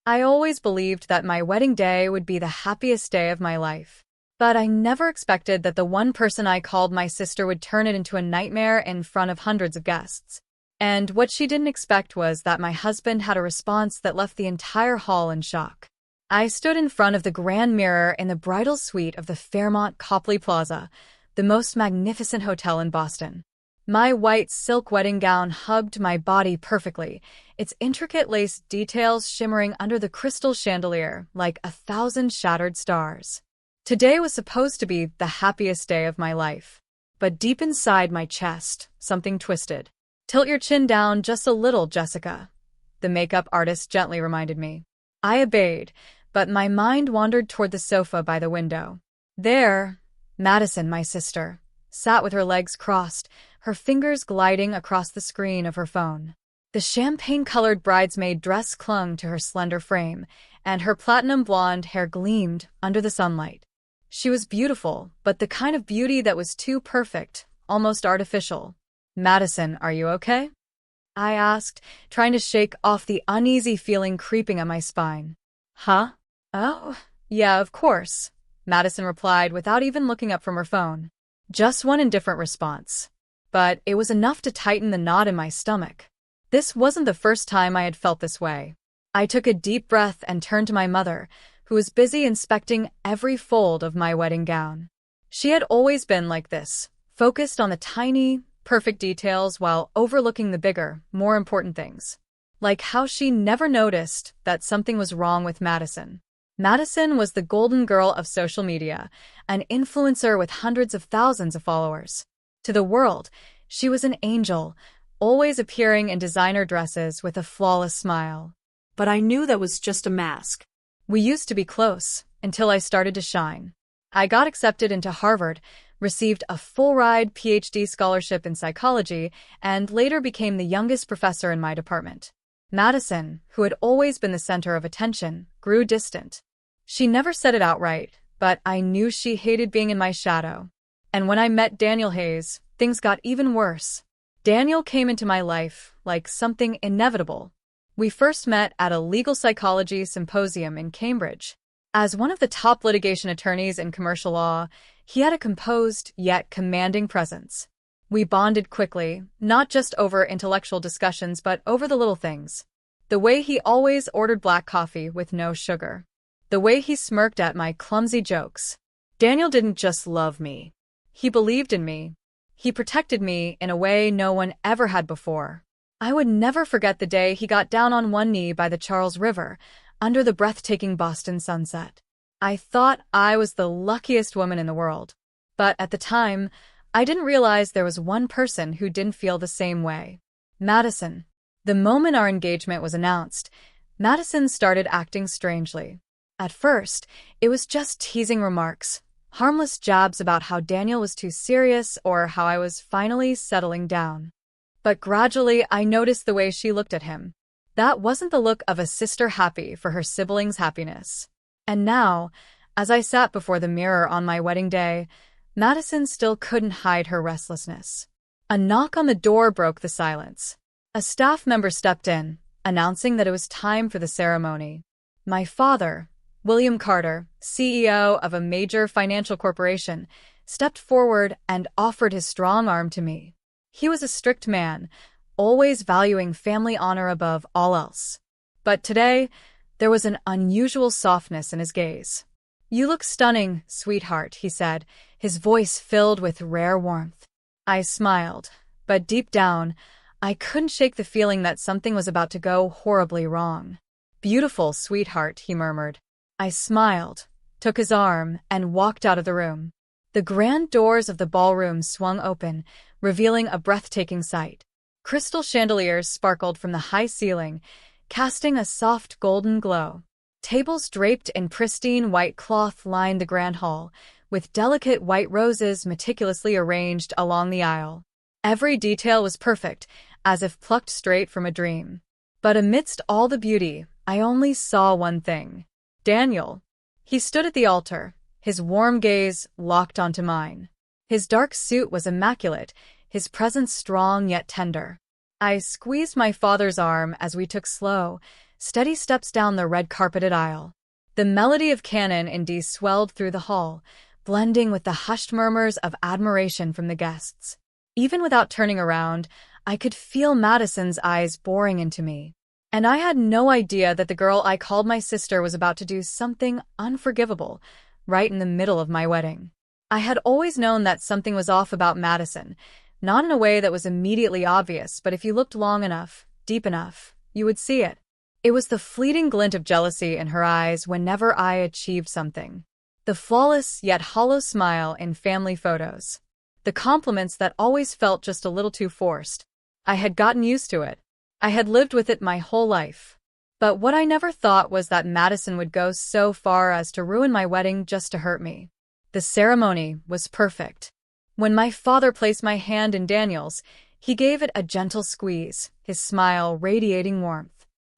I always believed that my wedding day would be the happiest day of my life. But I never expected that the one person I called my sister would turn it into a nightmare in front of hundreds of guests. And what she didn't expect was that my husband had a response that left the entire hall in shock. I stood in front of the grand mirror in the bridal suite of the Fairmont Copley Plaza, the most magnificent hotel in Boston. My white silk wedding gown hugged my body perfectly, its intricate lace details shimmering under the crystal chandelier like 1,000 shattered stars. Today was supposed to be the happiest day of my life. But deep inside my chest, something twisted. "Tilt your chin down just a little, Jessica," the makeup artist gently reminded me. I obeyed, but my mind wandered toward the sofa by the window. There, Madison, my sister, sat with her legs crossed, her fingers gliding across the screen of her phone. The champagne-colored bridesmaid dress clung to her slender frame, and her platinum blonde hair gleamed under the sunlight. She was beautiful, but the kind of beauty that was too perfect, almost artificial. "Madison, are you okay?" I asked, trying to shake off the uneasy feeling creeping up my spine. "Huh? Oh, yeah, of course," Madison replied without even looking up from her phone. Just one indifferent response. But it was enough to tighten the knot in my stomach. This wasn't the first time I had felt this way. I took a deep breath and turned to my mother, who was busy inspecting every fold of my wedding gown. She had always been like this, focused on the tiny, perfect details while overlooking the bigger, more important things. Like how she never noticed that something was wrong with Madison. Madison was the golden girl of social media, an influencer with hundreds of thousands of followers. To the world, she was an angel, always appearing in designer dresses with a flawless smile. But I knew that was just a mask. We used to be close, until I started to shine. I got accepted into Harvard, received a full-ride PhD scholarship in psychology, and later became the youngest professor in my department. Madison, who had always been the center of attention, grew distant. She never said it outright, but I knew she hated being in my shadow. And when I met Daniel Hayes, things got even worse. Daniel came into my life like something inevitable. We first met at a legal psychology symposium in Cambridge. As one of the top litigation attorneys in commercial law, he had a composed yet commanding presence. We bonded quickly, not just over intellectual discussions but over the little things. The way he always ordered black coffee with no sugar. The way he smirked at my clumsy jokes. Daniel didn't just love me. He believed in me. He protected me in a way no one ever had before. I would never forget the day he got down on one knee by the Charles River, under the breathtaking Boston sunset. I thought I was the luckiest woman in the world. But at the time, I didn't realize there was one person who didn't feel the same way. Madison. The moment our engagement was announced, Madison started acting strangely. At first, it was just teasing remarks, harmless jabs about how Daniel was too serious or how I was finally settling down. But gradually, I noticed the way she looked at him. That wasn't the look of a sister happy for her siblings' happiness. And now, as I sat before the mirror on my wedding day, Madison still couldn't hide her restlessness. A knock on the door broke the silence. A staff member stepped in, announcing that it was time for the ceremony. My father, William Carter, CEO of a major financial corporation, stepped forward and offered his strong arm to me. He was a strict man, always valuing family honor above all else. But today, there was an unusual softness in his gaze. "You look stunning, sweetheart," he said, his voice filled with rare warmth. I smiled, but deep down, I couldn't shake the feeling that something was about to go horribly wrong. "Beautiful, sweetheart," he murmured. I smiled, took his arm, and walked out of the room. The grand doors of the ballroom swung open, revealing a breathtaking sight. Crystal chandeliers sparkled from the high ceiling, casting a soft golden glow. Tables draped in pristine white cloth lined the grand hall, with delicate white roses meticulously arranged along the aisle. Every detail was perfect, as if plucked straight from a dream. But amidst all the beauty, I only saw one thing. Daniel. He stood at the altar, his warm gaze locked onto mine. His dark suit was immaculate, his presence strong yet tender. I squeezed my father's arm as we took slow, steady steps down the red-carpeted aisle. The melody of canon in D swelled through the hall, blending with the hushed murmurs of admiration from the guests. Even without turning around, I could feel Madison's eyes boring into me. And I had no idea that the girl I called my sister was about to do something unforgivable, right in the middle of my wedding. I had always known that something was off about Madison, not in a way that was immediately obvious, but if you looked long enough, deep enough, you would see it. It was the fleeting glint of jealousy in her eyes whenever I achieved something. The flawless yet hollow smile in family photos. The compliments that always felt just a little too forced. I had gotten used to it. I had lived with it my whole life. But what I never thought was that Madison would go so far as to ruin my wedding just to hurt me. The ceremony was perfect. When my father placed my hand in Daniel's, he gave it a gentle squeeze, his smile radiating warmth.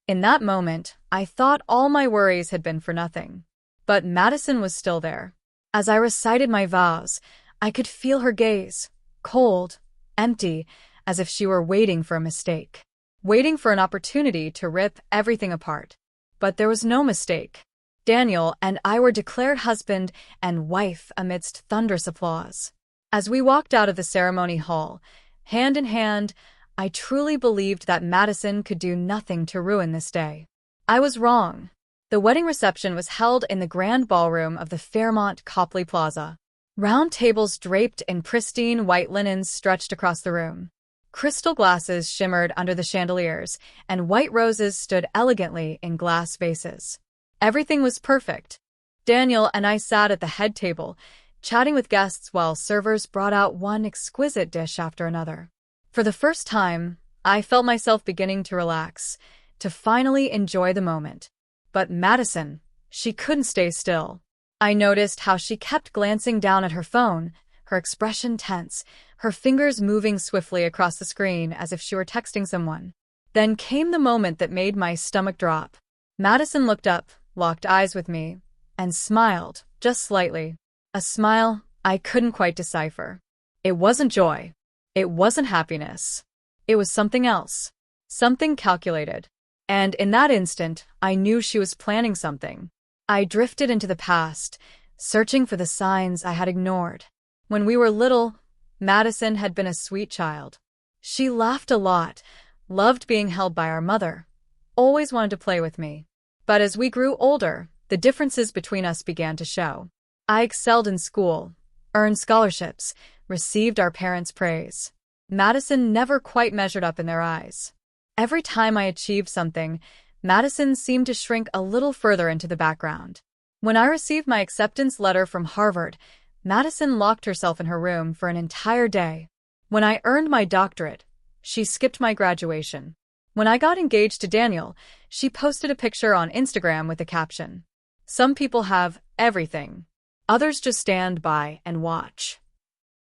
In that moment, I thought all my worries had been for nothing. But Madison was still there. As I recited my vows, I could feel her gaze, cold, empty, as if she were waiting for a mistake. Waiting for an opportunity to rip everything apart. But there was no mistake. Daniel and I were declared husband and wife amidst thunderous applause. As we walked out of the ceremony hall, hand in hand, I truly believed that Madison could do nothing to ruin this day. I was wrong. The wedding reception was held in the grand ballroom of the Fairmont Copley Plaza. Round tables draped in pristine white linens stretched across the room. Crystal glasses shimmered under the chandeliers, and white roses stood elegantly in glass vases. Everything was perfect. Daniel and I sat at the head table, chatting with guests while servers brought out one exquisite dish after another. For the first time, I felt myself beginning to relax, to finally enjoy the moment. But Madison, she couldn't stay still. I noticed how she kept glancing down at her phone, her expression tense, her fingers moving swiftly across the screen as if she were texting someone. Then came the moment that made my stomach drop. Madison looked up, locked eyes with me, and smiled, just slightly. A smile I couldn't quite decipher. It wasn't joy. It wasn't happiness. It was something else. Something calculated. And in that instant, I knew she was planning something. I drifted into the past, searching for the signs I had ignored. When we were little, Madison had been a sweet child. She laughed a lot, loved being held by our mother, always wanted to play with me. But as we grew older, the differences between us began to show. I excelled in school, earned scholarships, received our parents' praise. Madison never quite measured up in their eyes. Every time I achieved something, Madison seemed to shrink a little further into the background. When I received my acceptance letter from Harvard, Madison locked herself in her room for an entire day. When I earned my doctorate, she skipped my graduation. When I got engaged to Daniel, she posted a picture on Instagram with the caption, "Some people have everything. Others just stand by and watch."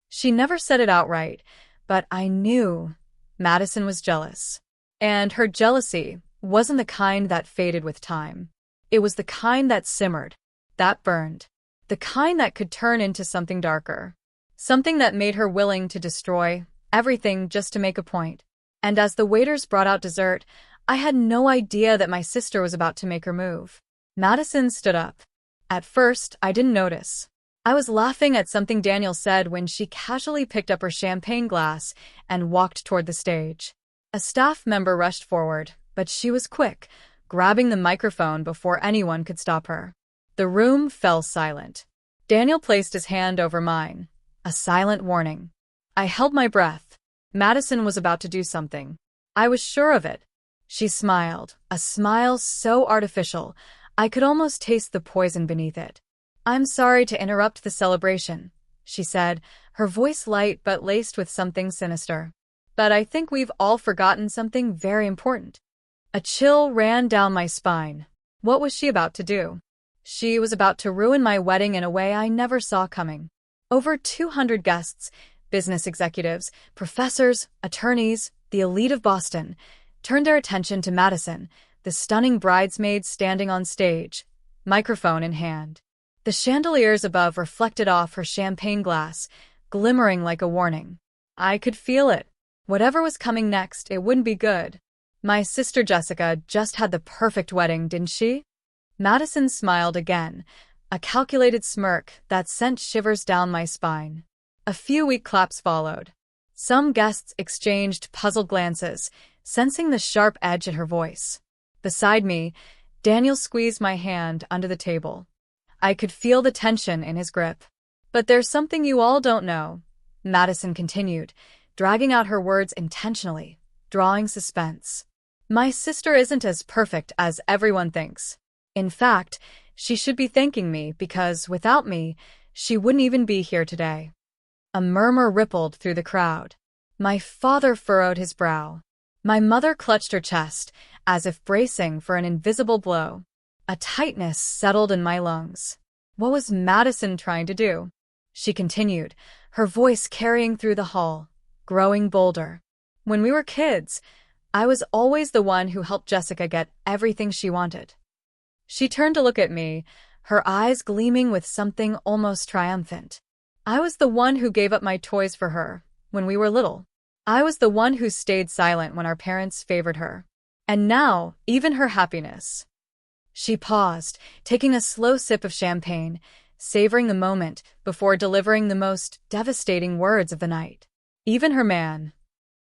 She never said it outright, but I knew Madison was jealous. And her jealousy wasn't the kind that faded with time. It was the kind that simmered, that burned, the kind that could turn into something darker, something that made her willing to destroy everything just to make a point. And as the waiters brought out dessert, I had no idea that my sister was about to make her move. Madison stood up. At first, I didn't notice. I was laughing at something Daniel said when she casually picked up her champagne glass and walked toward the stage. A staff member rushed forward, but she was quick, grabbing the microphone before anyone could stop her. The room fell silent. Daniel placed his hand over mine, a silent warning. I held my breath. Madison was about to do something. I was sure of it. She smiled, a smile so artificial, I could almost taste the poison beneath it. "I'm sorry to interrupt the celebration," she said, her voice light but laced with something sinister. "But I think we've all forgotten something very important." A chill ran down my spine. What was she about to do? She was about to ruin my wedding in a way I never saw coming. Over 200 guests, business executives, professors, attorneys, the elite of Boston, turned their attention to Madison, the stunning bridesmaid standing on stage, microphone in hand. The chandeliers above reflected off her champagne glass, glimmering like a warning. I could feel it. Whatever was coming next, it wouldn't be good. My sister Jessica just had the perfect wedding, didn't she? Madison smiled again, a calculated smirk that sent shivers down my spine. A few weak claps followed. Some guests exchanged puzzled glances, sensing the sharp edge in her voice. Beside me, Daniel squeezed my hand under the table. I could feel the tension in his grip. But there's something you all don't know, Madison continued, dragging out her words intentionally, drawing suspense. My sister isn't as perfect as everyone thinks. In fact, she should be thanking me because, without me, she wouldn't even be here today. A murmur rippled through the crowd. My father furrowed his brow. My mother clutched her chest, as if bracing for an invisible blow. A tightness settled in my lungs. What was Madison trying to do? She continued, her voice carrying through the hall, growing bolder. When we were kids, I was always the one who helped Jessica get everything she wanted. She turned to look at me, her eyes gleaming with something almost triumphant. I was the one who gave up my toys for her when we were little. I was the one who stayed silent when our parents favored her. And now, even her happiness. She paused, taking a slow sip of champagne, savoring the moment before delivering the most devastating words of the night. Even her man.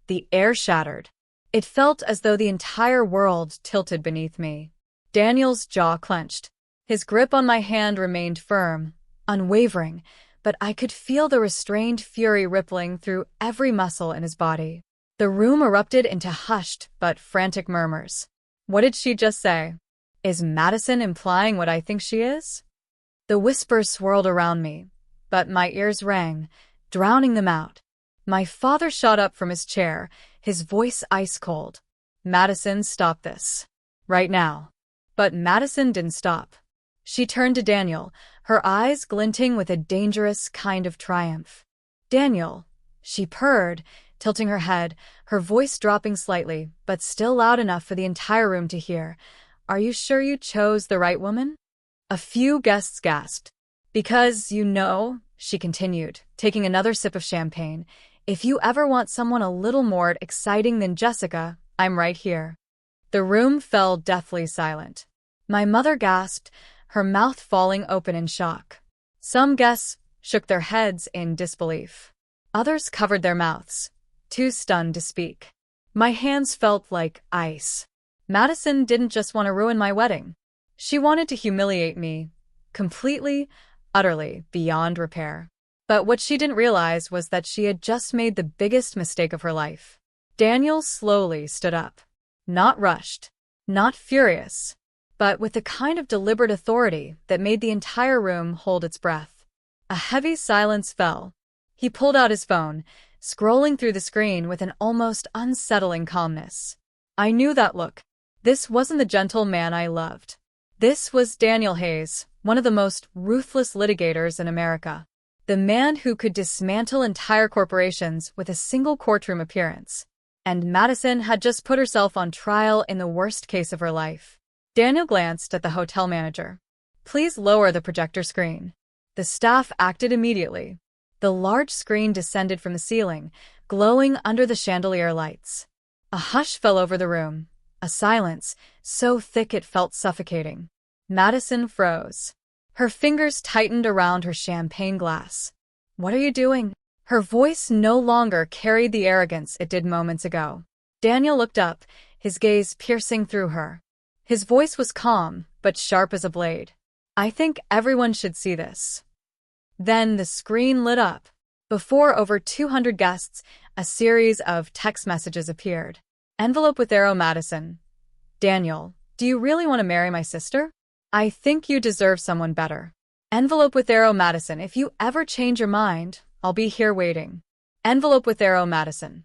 The air shattered. It felt as though the entire world tilted beneath me. Daniel's jaw clenched. His grip on my hand remained firm, unwavering, but I could feel the restrained fury rippling through every muscle in his body. The room erupted into hushed but frantic murmurs. What did she just say? Is Madison implying what I think she is? The whispers swirled around me, but my ears rang, drowning them out. My father shot up from his chair, his voice ice-cold. Madison, stop this. Right now. But Madison didn't stop. She turned to Daniel, her eyes glinting with a dangerous kind of triumph. Daniel, she purred, tilting her head, her voice dropping slightly, but still loud enough for the entire room to hear. Are you sure you chose the right woman? A few guests gasped. Because, she continued, taking another sip of champagne, if you ever want someone a little more exciting than Jessica, I'm right here. The room fell deathly silent. My mother gasped, her mouth falling open in shock. Some guests shook their heads in disbelief. Others covered their mouths, too stunned to speak. My hands felt like ice. Madison didn't just want to ruin my wedding. She wanted to humiliate me, completely, utterly, beyond repair. But what she didn't realize was that she had just made the biggest mistake of her life. Daniel slowly stood up. Not rushed, not furious, but with the kind of deliberate authority that made the entire room hold its breath. A heavy silence fell. He pulled out his phone, scrolling through the screen with an almost unsettling calmness. I knew that look. This wasn't the gentle man I loved. This was Daniel Hayes, one of the most ruthless litigators in America. The man who could dismantle entire corporations with a single courtroom appearance. And Madison had just put herself on trial in the worst case of her life. Daniel glanced at the hotel manager. Please lower the projector screen. The staff acted immediately. The large screen descended from the ceiling, glowing under the chandelier lights. A hush fell over the room, a silence so thick it felt suffocating. Madison froze. Her fingers tightened around her champagne glass. What are you doing? Her voice no longer carried the arrogance it did moments ago. Daniel looked up, his gaze piercing through her. His voice was calm, but sharp as a blade. I think everyone should see this. Then the screen lit up. Before over 200 guests, a series of text messages appeared. Envelope with arrow Madison. Daniel, do you really want to marry my sister? I think you deserve someone better. Envelope with arrow Madison. If you ever change your mind, I'll be here waiting. Envelope with arrow Madison.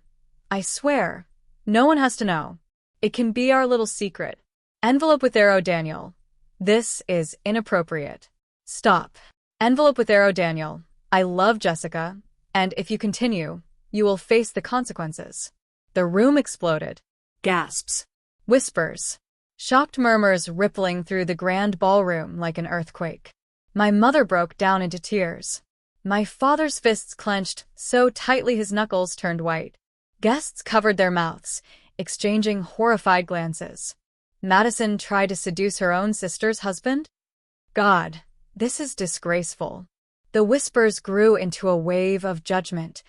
I swear, no one has to know. It can be our little secret. Envelope with arrow Daniel. This is inappropriate. Stop. Envelope with arrow Daniel. I love Jessica, and if you continue, you will face the consequences. The room exploded. Gasps. Whispers. Shocked murmurs rippling through the grand ballroom like an earthquake. My mother broke down into tears. My father's fists clenched so tightly his knuckles turned white. Guests covered their mouths, exchanging horrified glances. Madison tried to seduce her own sister's husband? God, this is disgraceful. The whispers grew into a wave of judgment.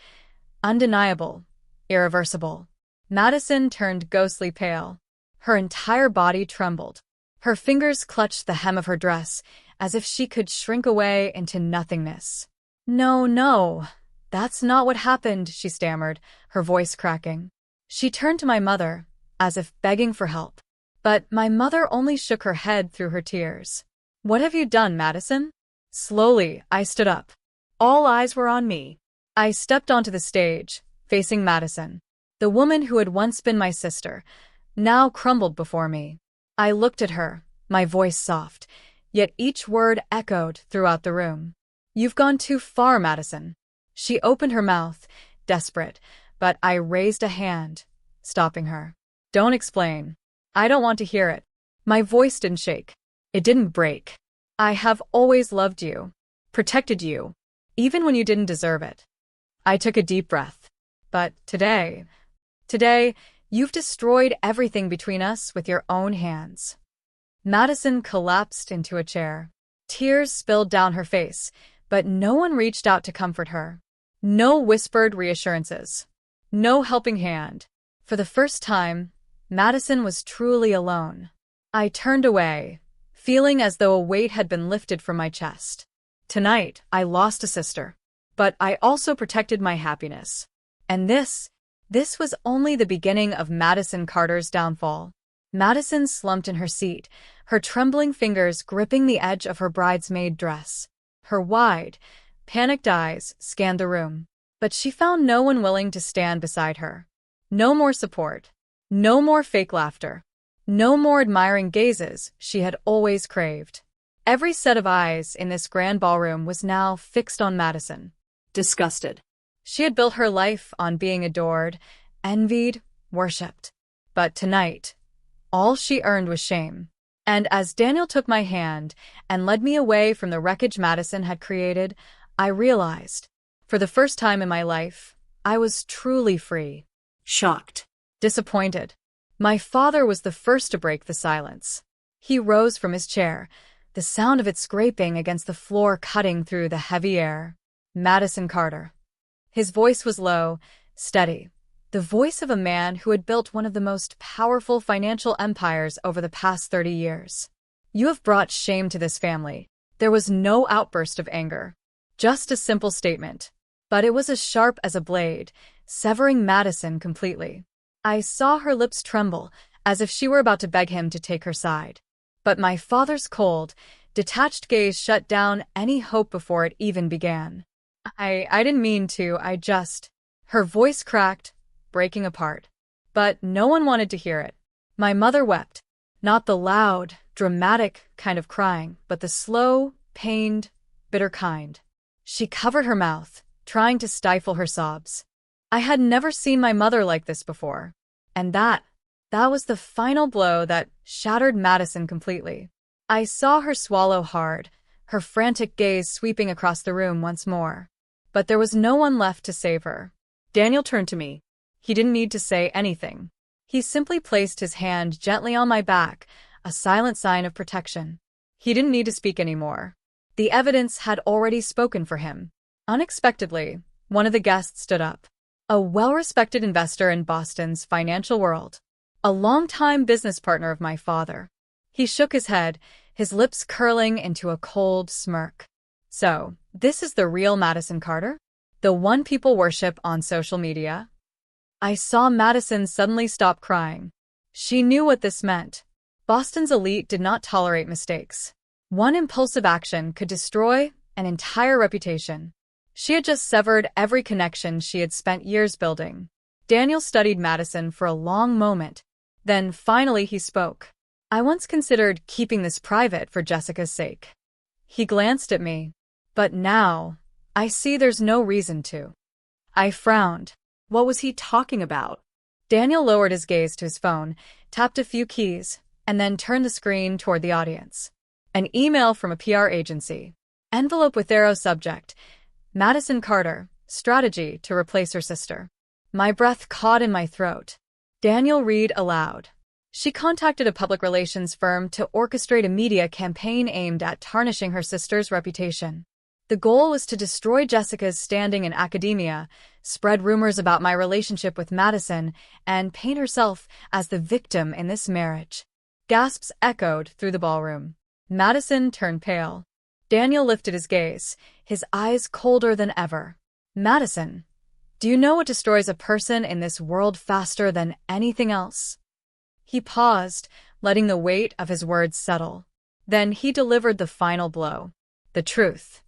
Undeniable, irreversible. Madison turned ghostly pale. Her entire body trembled. Her fingers clutched the hem of her dress, as if she could shrink away into nothingness. No, no, that's not what happened, she stammered, her voice cracking. She turned to my mother, as if begging for help. But my mother only shook her head through her tears. What have you done, Madison? Slowly, I stood up. All eyes were on me. I stepped onto the stage, facing Madison. The woman who had once been my sister, now crumbled before me. I looked at her, my voice soft, yet each word echoed throughout the room. You've gone too far, Madison. She opened her mouth, desperate, but I raised a hand, stopping her. Don't explain. I don't want to hear it. My voice didn't shake. It didn't break. I have always loved you, protected you, even when you didn't deserve it. I took a deep breath. But today, you've destroyed everything between us with your own hands. Madison collapsed into a chair. Tears spilled down her face, but no one reached out to comfort her. No whispered reassurances. No helping hand. For the first time, Madison was truly alone. I turned away, feeling as though a weight had been lifted from my chest. Tonight, I lost a sister, but I also protected my happiness. And this was only the beginning of Madison Carter's downfall. Madison slumped in her seat, her trembling fingers gripping the edge of her bridesmaid dress. Her wide, panicked eyes scanned the room, but she found no one willing to stand beside her. No more support. No more fake laughter. No more admiring gazes she had always craved. Every set of eyes in this grand ballroom was now fixed on Madison. Disgusted. She had built her life on being adored, envied, worshipped. But tonight, all she earned was shame. And as Daniel took my hand and led me away from the wreckage Madison had created, I realized, for the first time in my life, I was truly free. Shocked. Disappointed. My father was the first to break the silence. He rose from his chair, the sound of it scraping against the floor cutting through the heavy air. Madison Carter. His voice was low, steady, the voice of a man who had built one of the most powerful financial empires over the past 30 years. You have brought shame to this family. There was no outburst of anger, just a simple statement. But it was as sharp as a blade, severing Madison completely. I saw her lips tremble, as if she were about to beg him to take her side. But my father's cold, detached gaze shut down any hope before it even began. I didn't mean to, Her voice cracked, breaking apart. But no one wanted to hear it. My mother wept. Not the loud, dramatic kind of crying, but the slow, pained, bitter kind. She covered her mouth, trying to stifle her sobs. I had never seen my mother like this before. And that was the final blow that shattered Madison completely. I saw her swallow hard, her frantic gaze sweeping across the room once more. But there was no one left to save her. Daniel turned to me. He didn't need to say anything. He simply placed his hand gently on my back, a silent sign of protection. He didn't need to speak anymore. The evidence had already spoken for him. Unexpectedly, one of the guests stood up. A well-respected investor in Boston's financial world. A longtime business partner of my father. He shook his head, his lips curling into a cold smirk. So, this is the real Madison Carter? The one people worship on social media? I saw Madison suddenly stop crying. She knew what this meant. Boston's elite did not tolerate mistakes. One impulsive action could destroy an entire reputation. She had just severed every connection she had spent years building. Daniel studied Madison for a long moment. Then finally he spoke. I once considered keeping this private for Jessica's sake. He glanced at me. But now, I see there's no reason to. I frowned. What was he talking about? Daniel lowered his gaze to his phone, tapped a few keys, and then turned the screen toward the audience. An email from a PR agency. Envelope with arrow subject. Madison Carter, strategy to replace her sister. My breath caught in my throat. Daniel read aloud. She contacted a public relations firm to orchestrate a media campaign aimed at tarnishing her sister's reputation. The goal was to destroy Jessica's standing in academia, spread rumors about my relationship with Madison, and paint herself as the victim in this marriage. Gasps echoed through the ballroom. Madison turned pale. Daniel lifted his gaze, his eyes colder than ever. Madison, do you know what destroys a person in this world faster than anything else? He paused, letting the weight of his words settle. Then he delivered the final blow. The truth.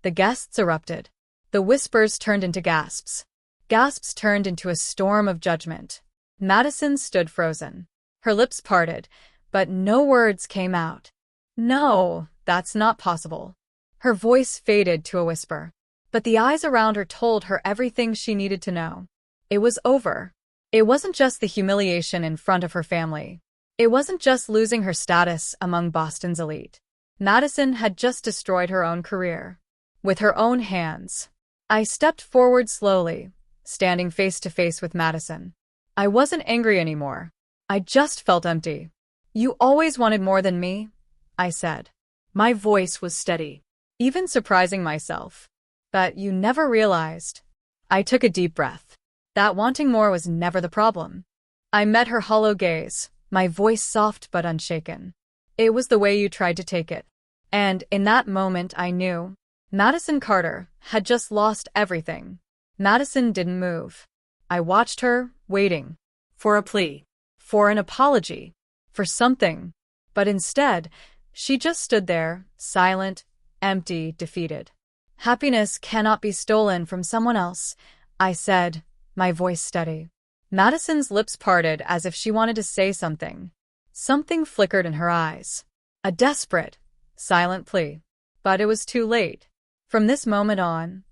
The guests erupted. The whispers turned into gasps. Gasps turned into a storm of judgment. Madison stood frozen. Her lips parted, but no words came out. No, that's not possible. Her voice faded to a whisper. But the eyes around her told her everything she needed to know. It was over. It wasn't just the humiliation in front of her family. It wasn't just losing her status among Boston's elite. Madison had just destroyed her own career. With her own hands. I stepped forward slowly, standing face to face with Madison. I wasn't angry anymore. I just felt empty. You always wanted more than me, I said. My voice was steady, even surprising myself. But you never realized. I took a deep breath. That wanting more was never the problem. I met her hollow gaze, my voice soft but unshaken. It was the way you tried to take it. And in that moment I knew. Madison Carter had just lost everything. Madison didn't move. I watched her, waiting. For a plea. For an apology. For something. But instead, she just stood there, silent, empty, defeated. Happiness cannot be stolen from someone else, I said, my voice steady. Madison's lips parted as if she wanted to say something. Something flickered in her eyes. A desperate, silent plea. But it was too late. From this moment on,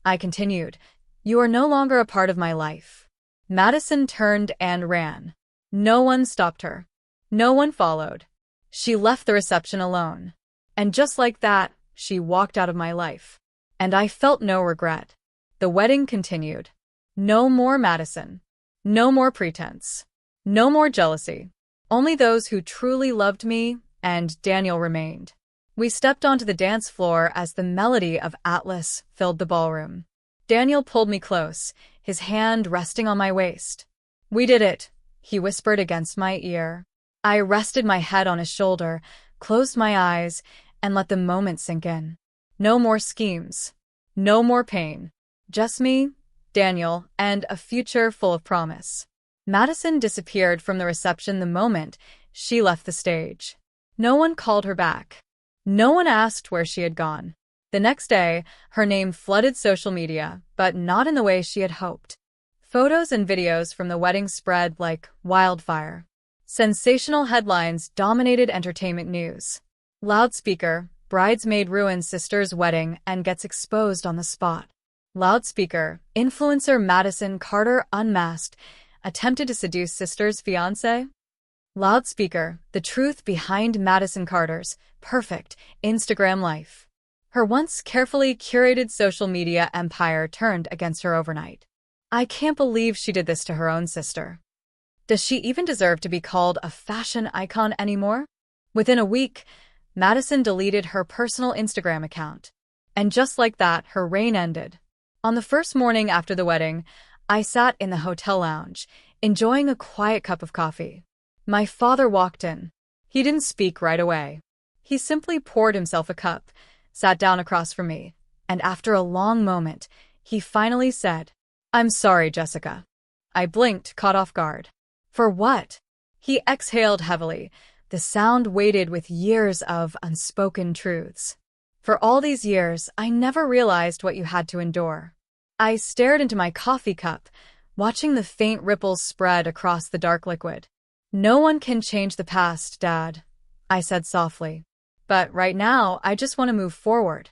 I continued, you are no longer a part of my life. Madison turned and ran. No one stopped her. No one followed. She left the reception alone. And just like that, she walked out of my life. And I felt no regret. The wedding continued. No more Madison. No more pretense. No more jealousy. Only those who truly loved me and Daniel remained. We stepped onto the dance floor as the melody of Atlas filled the ballroom. Daniel pulled me close, his hand resting on my waist. We did it, he whispered against my ear. I rested my head on his shoulder, closed my eyes, and let the moment sink in. No more schemes. No more pain. Just me, Daniel, and a future full of promise. Madison disappeared from the reception the moment she left the stage. No one called her back. No one asked where she had gone. The next day, her name flooded social media, but not in the way she had hoped. Photos and videos from the wedding spread like wildfire. Sensational headlines dominated entertainment news. Loudspeaker, bridesmaid ruins sister's wedding and gets exposed on the spot. Loudspeaker, influencer Madison Carter unmasked, attempted to seduce sister's fiancé. Loudspeaker, the truth behind Madison Carter's perfect Instagram life. Her once carefully curated social media empire turned against her overnight. I can't believe she did this to her own sister. Does she even deserve to be called a fashion icon anymore? Within a week, Madison deleted her personal Instagram account. And just like that, her reign ended. On the first morning after the wedding, I sat in the hotel lounge, enjoying a quiet cup of coffee. My father walked in. He didn't speak right away. He simply poured himself a cup, sat down across from me, and after a long moment, he finally said, "I'm sorry, Jessica." I blinked, caught off guard. For what? He exhaled heavily, the sound weighted with years of unspoken truths. For all these years, I never realized what you had to endure. I stared into my coffee cup, watching the faint ripples spread across the dark liquid. No one can change the past, Dad, I said softly. But right now, I just want to move forward.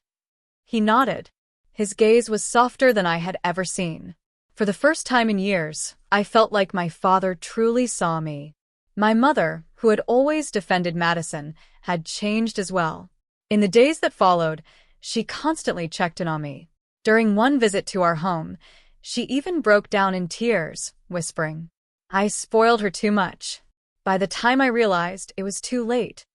He nodded. His gaze was softer than I had ever seen. For the first time in years, I felt like my father truly saw me. My mother, who had always defended Madison, had changed as well. In the days that followed, she constantly checked in on me. During one visit to our home, she even broke down in tears, whispering, I spoiled her too much. By the time I realized, it was too late.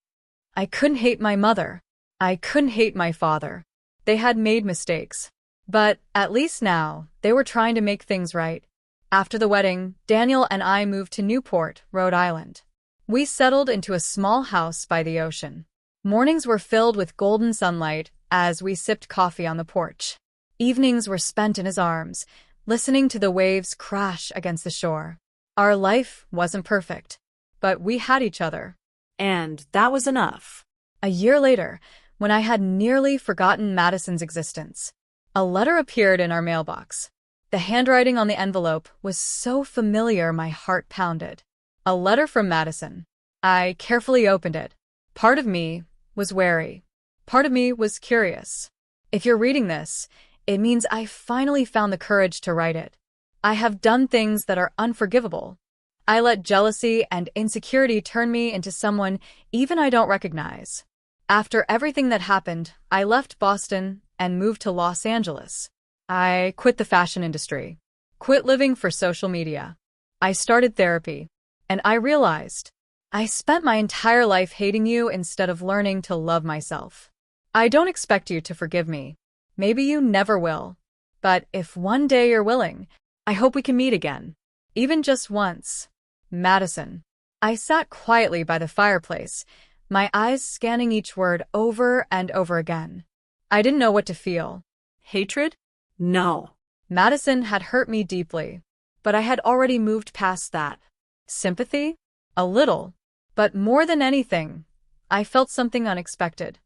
I couldn't hate my mother. I couldn't hate my father. They had made mistakes. But at least now, they were trying to make things right. After the wedding, Daniel and I moved to Newport, Rhode Island. We settled into a small house by the ocean. Mornings were filled with golden sunlight as we sipped coffee on the porch. Evenings were spent in his arms, listening to the waves crash against the shore. Our life wasn't perfect, but we had each other. And that was enough. A year later, when I had nearly forgotten Madison's existence, a letter appeared in our mailbox. The handwriting on the envelope was so familiar my heart pounded. A letter from Madison. I carefully opened it. Part of me was wary. Part of me was curious. If you're reading this, it means I finally found the courage to write it. I have done things that are unforgivable. I let jealousy and insecurity turn me into someone even I don't recognize. After everything that happened, I left Boston and moved to Los Angeles. I quit the fashion industry, quit living for social media. I started therapy, and I realized I spent my entire life hating you instead of learning to love myself. I don't expect you to forgive me. Maybe you never will. But if one day you're willing, I hope we can meet again. Even just once. Madison. I sat quietly by the fireplace, my eyes scanning each word over and over again. I didn't know what to feel. Hatred? No. Madison had hurt me deeply, but I had already moved past that. Sympathy? A little. But more than anything, I felt something unexpected.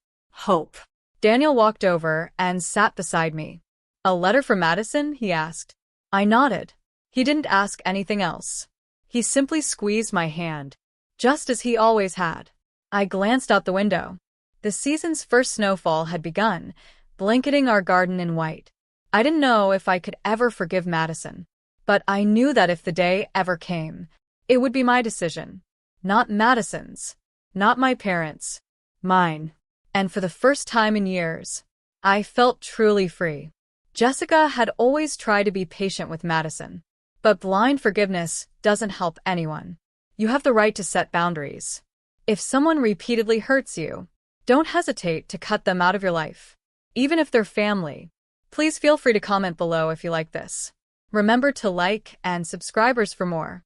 Hope. Daniel walked over and sat beside me. A letter from Madison? He asked. I nodded. He didn't ask anything else. He simply squeezed my hand, just as he always had. I glanced out the window. The season's first snowfall had begun, blanketing our garden in white. I didn't know if I could ever forgive Madison, but I knew that if the day ever came, it would be my decision. Not Madison's. Not my parents'. Mine. And for the first time in years, I felt truly free. Jessica had always tried to be patient with Madison, but blind forgiveness doesn't help anyone. You have the right to set boundaries. If someone repeatedly hurts you, don't hesitate to cut them out of your life, even if they're family. Please feel free to comment below if you like this. Remember to like and subscribe for more.